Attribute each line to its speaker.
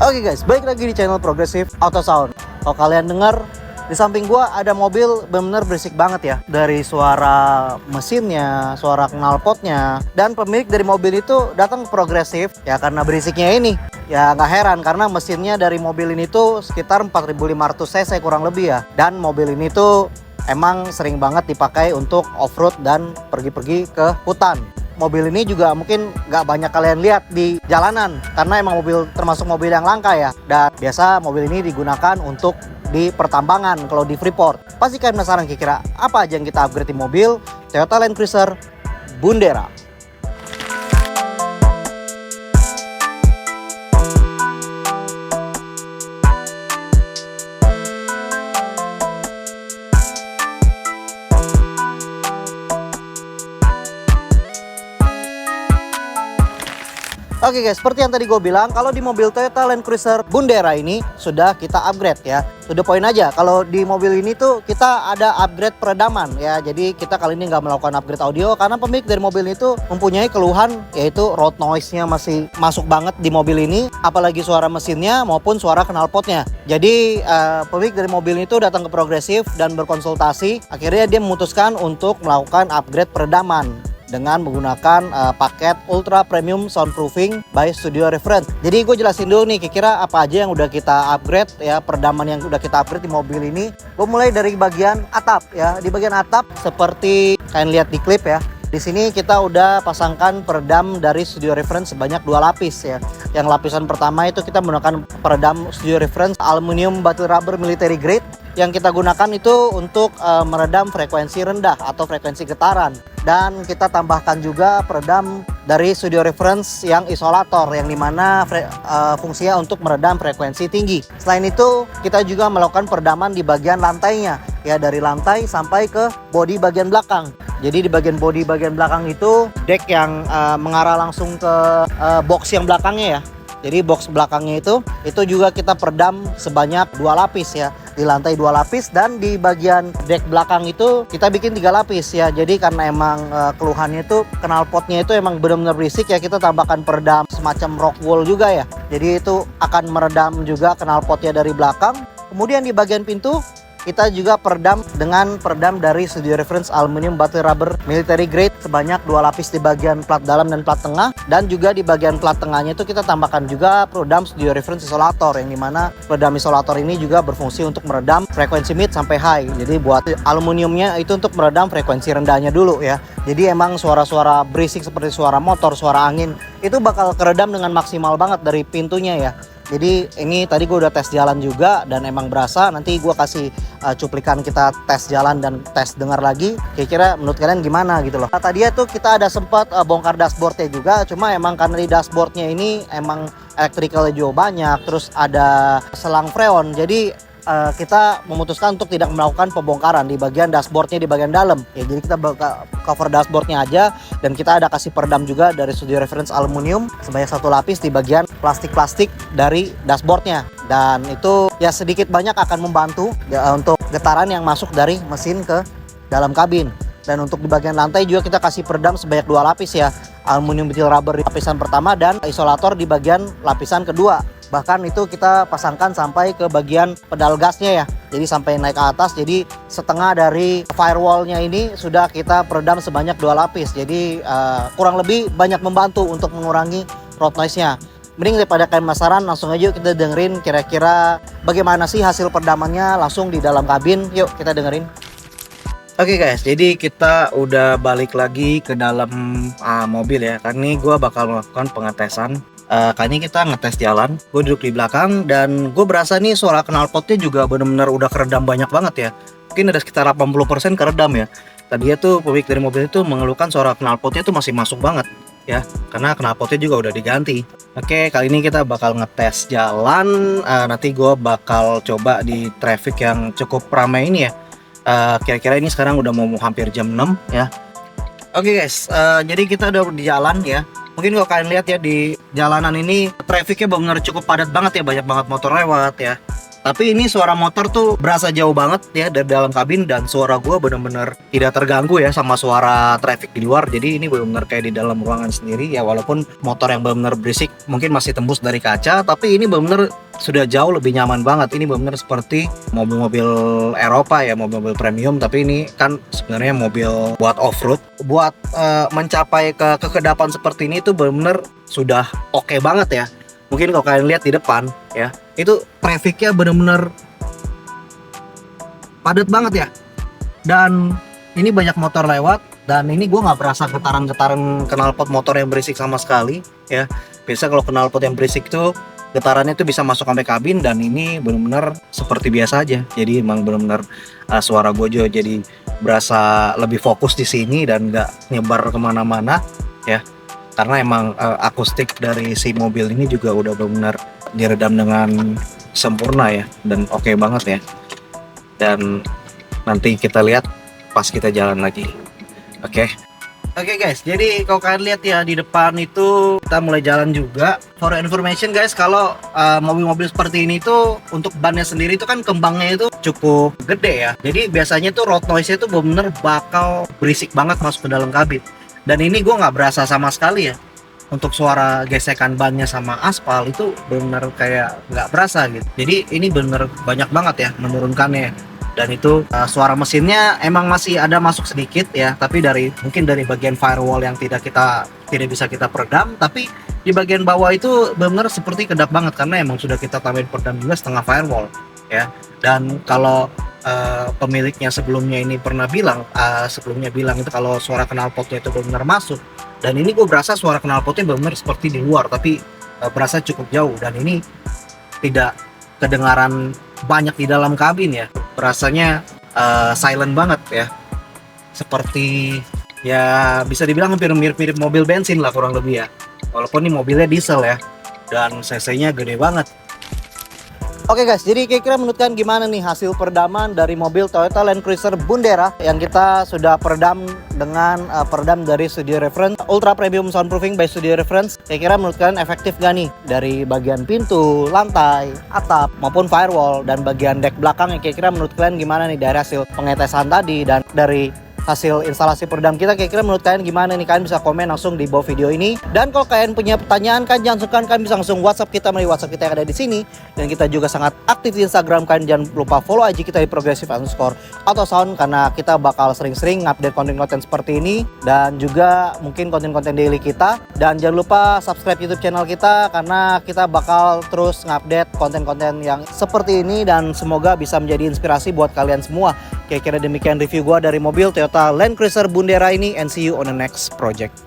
Speaker 1: Oke guys, balik lagi di channel Progressive Auto Sound. Kalau kalian dengar, di samping gua ada mobil bener-bener berisik banget ya. Dari suara mesinnya, suara knalpotnya. Dan pemilik dari mobil itu datang ke Progressive ya karena berisiknya ini. Ya nggak heran karena mesinnya dari mobil ini tuh sekitar 4500 cc kurang lebih ya. Dan mobil ini tuh emang sering banget dipakai untuk off-road dan pergi-pergi ke hutan. Mobil ini juga mungkin nggak banyak kalian lihat di jalanan karena emang termasuk mobil yang langka ya. Dan biasa mobil ini digunakan untuk di pertambangan kalau di Freeport. Pasti kalian penasaran kira-kira apa aja yang kita upgrade di mobil Toyota Land Cruiser Bundera. Oke guys, seperti yang tadi gue bilang, kalau di mobil Toyota Land Cruiser Bundera ini sudah kita upgrade ya. Sudah poin aja, kalau di mobil ini tuh kita ada upgrade peredaman ya. Jadi kita kali ini nggak melakukan upgrade audio karena pemilik dari mobil itu mempunyai keluhan yaitu road noise-nya masih masuk banget di mobil ini. Apalagi suara mesinnya maupun suara knalpotnya. Jadi pemilik dari mobil itu datang ke Progressive dan berkonsultasi. Akhirnya dia memutuskan untuk melakukan upgrade peredaman dengan menggunakan paket Ultra Premium Soundproofing by Studio Reference. Jadi gue jelasin dulu nih kira-kira apa aja yang udah kita upgrade ya, peredaman yang udah kita upgrade di mobil ini. Gue mulai dari bagian atap ya. Di bagian atap seperti kalian lihat di klip ya. Di sini kita udah pasangkan peredam dari Studio Reference sebanyak 2 lapis ya. Yang lapisan pertama itu kita menggunakan peredam Studio Reference aluminium battle rubber military grade. Yang kita gunakan itu untuk meredam frekuensi rendah atau frekuensi getaran. Dan kita tambahkan juga peredam dari Studio Reference yang isolator, yang dimana fungsinya untuk meredam frekuensi tinggi. Selain itu kita juga melakukan peredaman di bagian lantainya ya, dari lantai sampai ke bodi bagian belakang. Jadi di bagian bodi bagian belakang itu deck yang mengarah langsung ke box yang belakangnya ya. Jadi box belakangnya itu juga kita peredam sebanyak 2 lapis ya. Di lantai 2 lapis dan di bagian deck belakang itu kita bikin 3 lapis ya. Jadi karena emang keluhannya itu knalpotnya itu emang benar-benar berisik ya, kita tambahkan peredam semacam rock wool juga ya. Jadi itu akan meredam juga knalpotnya dari belakang. Kemudian di bagian pintu kita juga peredam dengan peredam dari Studio Reference aluminium battle rubber military grade sebanyak 2 lapis di bagian plat dalam dan plat tengah. Dan juga di bagian plat tengahnya itu kita tambahkan juga peredam Studio Reference isolator, yang dimana peredam isolator ini juga berfungsi untuk meredam frekuensi mid sampai high. Jadi buat aluminiumnya itu untuk meredam frekuensi rendahnya dulu ya. Jadi emang suara-suara berisik seperti suara motor, suara angin itu bakal keredam dengan maksimal banget dari pintunya ya. Jadi ini tadi gue udah tes jalan juga dan emang berasa. Nanti gue kasih cuplikan kita tes jalan dan tes dengar lagi. Kira-kira menurut kalian gimana gitu loh. Nah, tadi tuh kita ada sempat bongkar dashboardnya juga. Cuma emang karena di dashboardnya ini emang electricalnya juga banyak. Terus ada selang freon. Jadi kita memutuskan untuk tidak melakukan pembongkaran di bagian dashboardnya di bagian dalam ya. Jadi kita cover dashboardnya aja dan kita ada kasih peredam juga dari Studio Reference aluminium sebanyak 1 lapis di bagian plastik-plastik dari dashboardnya. Dan itu ya sedikit banyak akan membantu ya, untuk getaran yang masuk dari mesin ke dalam kabin. Dan untuk di bagian lantai juga kita kasih peredam sebanyak 2 lapis ya, aluminium battle rubber di lapisan pertama dan isolator di bagian lapisan kedua. Bahkan itu kita pasangkan sampai ke bagian pedal gasnya ya. Jadi sampai naik ke atas. Jadi setengah dari firewallnya ini sudah kita peredam sebanyak 2 lapis. Jadi kurang lebih banyak membantu untuk mengurangi road noise-nya. Mending daripada kalian penasaran, langsung aja kita dengerin kira-kira bagaimana sih hasil peredamannya langsung di dalam kabin. Yuk kita dengerin. Oke guys, jadi kita udah balik lagi ke dalam mobil ya. Kali ini gue bakal melakukan pengetesan. Kali ini kita ngetes jalan. Gue duduk di belakang dan gue berasa nih suara knalpotnya juga bener-bener udah keredam banyak banget ya. Mungkin ada sekitar 80% keredam ya. Tadi tuh pemilik dari mobil itu mengeluhkan suara knalpotnya tuh masih masuk banget ya, karena knalpotnya juga udah diganti. Oke, kali ini kita bakal ngetes jalan. Nanti gue bakal coba di traffic yang cukup ramai ini ya. Kira-kira ini sekarang udah mau hampir jam 6 ya. Oke guys, jadi kita udah di jalan ya. Mungkin kalau kalian lihat ya di jalanan ini trafficnya benar cukup padat banget ya, banyak banget motor lewat ya. Tapi ini suara motor tuh berasa jauh banget ya dari dalam kabin, dan suara gue bener-bener tidak terganggu ya sama suara traffic di luar. Jadi ini bener-bener kayak di dalam ruangan sendiri ya, walaupun motor yang bener-bener berisik mungkin masih tembus dari kaca, tapi ini bener-bener sudah jauh lebih nyaman banget. Ini bener-bener seperti mobil-mobil Eropa ya, mobil-mobil premium, tapi ini kan sebenarnya mobil buat off-road. Buat mencapai ke kekedapan seperti ini tuh bener-bener sudah oke banget ya. Mungkin kalau kalian lihat di depan ya, itu trafficnya bener-bener padat banget ya. Dan ini banyak motor lewat, dan ini gue nggak berasa getaran-getaran knalpot motor yang berisik sama sekali ya. Biasa kalau knalpot yang berisik tuh getarannya tuh bisa masuk sampai kabin, dan ini bener-bener seperti biasa aja. Jadi emang bener-bener suara gue juga jadi berasa lebih fokus di sini dan nggak nyebar kemana-mana ya. Karena emang akustik dari si mobil ini juga udah benar diredam dengan sempurna ya, dan oke banget ya. Dan nanti kita lihat pas kita jalan lagi. Oke guys, jadi kalau kalian lihat ya di depan itu kita mulai jalan juga. For information guys, kalau mobil-mobil seperti ini tuh untuk bannya sendiri itu kan kembangnya itu cukup gede ya. Jadi biasanya tuh road noise-nya tuh bener-bener bakal berisik banget masuk ke dalam kabin. Dan ini gue nggak berasa sama sekali ya. Untuk suara gesekan bannya sama aspal itu bener kayak nggak berasa gitu. Jadi ini bener banyak banget ya menurunkannya. Dan itu suara mesinnya emang masih ada masuk sedikit ya, tapi mungkin dari bagian firewall yang tidak bisa kita peredam. Tapi di bagian bawah itu bener seperti kedap banget, karena emang sudah kita tambahin peredam juga setengah firewall ya. Dan kalau pemiliknya sebelumnya bilang itu kalau suara knalpotnya itu benar masuk, dan ini gue berasa suara knalpotnya benar seperti di luar, tapi berasa cukup jauh, dan ini tidak kedengaran banyak di dalam kabin ya. Berasanya silent banget ya, seperti ya bisa dibilang hampir mirip-mirip mobil bensin lah kurang lebih ya, walaupun ini mobilnya diesel ya, dan cc-nya gede banget. Oke guys, jadi kira-kira menurut kalian gimana nih hasil peredaman dari mobil Toyota Land Cruiser Bundera yang kita sudah peredam dengan peredam dari Studio Reference Ultra Premium Soundproofing by Studio Reference. Kira-kira menurut kalian efektif gak nih dari bagian pintu, lantai, atap maupun firewall, dan bagian deck belakang? Kira-kira menurut kalian gimana nih dari hasil pengetesan tadi dan dari hasil instalasi peredam kita? Kira-kira menurut kalian gimana nih? Kalian bisa komen langsung di bawah video ini. Dan kalau kalian punya pertanyaan, kan jangan sungkan, kalian bisa langsung WhatsApp kita melalui WhatsApp kita yang ada di sini. Dan kita juga sangat aktif di Instagram. Kalian jangan lupa follow IG kita di progressive_autosound, karena kita bakal sering-sering update konten-konten seperti ini, dan juga mungkin konten-konten daily kita. Dan jangan lupa subscribe YouTube channel kita, karena kita bakal terus ngupdate konten-konten yang seperti ini, dan semoga bisa menjadi inspirasi buat kalian semua. Kira-kira demikian review gua dari mobil Toyota Land Cruiser Bundera ini, and see you on the next project.